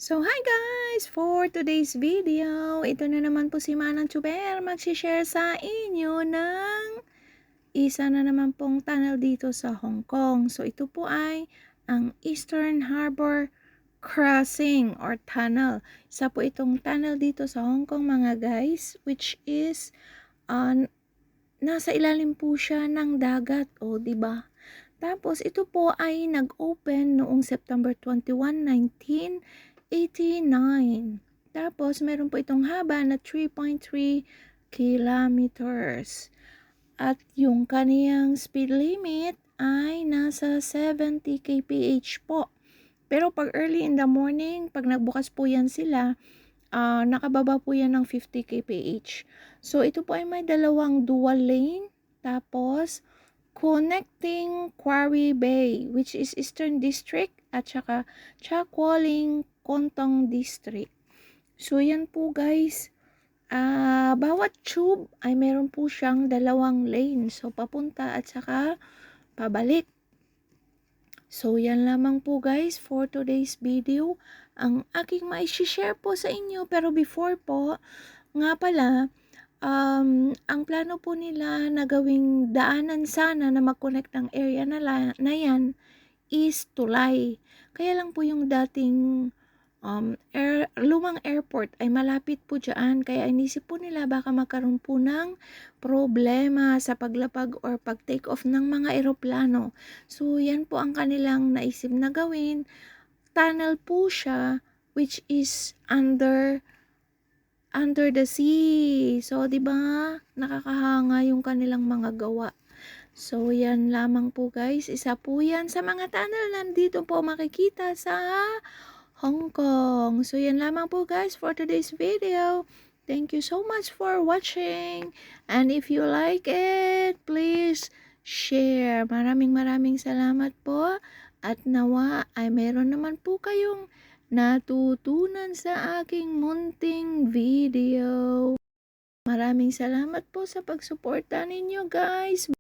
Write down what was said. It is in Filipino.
So, hi guys! For today's video, ito na naman po si Manang Chuber mag-share sa inyo ng isa na naman pong tunnel dito sa Hong Kong. So, ito po ay ang Eastern Harbor Crossing or Tunnel. Isa po itong tunnel dito sa Hong Kong mga guys, which is nasa ilalim po siya ng dagat. O, diba? Tapos, ito po ay nag-open noong September 21, 1989. Tapos, meron po itong haba na 3.3 kilometers. At yung kaniyang speed limit ay nasa 70 kph po. Pero pag early in the morning, pag nagbukas po yan sila, nakababa po yan ng 50 kph. So, ito po ay may dalawang dual lane. Tapos, connecting Quarry Bay, which is Eastern District, at saka Chakwalling, Kontong District. So, yan po guys. Bawat tube ay meron po siyang dalawang lane. So, papunta at saka pabalik. So, yan lamang po guys for today's video. Ang aking mai-share po sa inyo. Pero before po, nga pala, ang plano po nila na gawing daanan sana na mag-connect ng area na yan is Tulay. Kaya lang po yung dating lumang airport ay malapit po dyan. Kaya inisip po nila baka magkaroon po ng problema sa paglapag or pag-take off ng mga eroplano. So, yan po ang kanilang naisip na gawin. Tunnel po siya which is under the sea. So, 'di ba? Nakakahanga yung kanilang mga gawa. So, yan lamang po guys. Isa po yan sa mga tunnel nandito po makikita sa Hong Kong. So, yan lamang po guys for today's video. Thank you so much for watching. And if you like it, please share. Maraming salamat po. At nawa ay meron naman po kayong natutunan sa aking munting video. Maraming salamat po sa pagsuporta ninyo guys.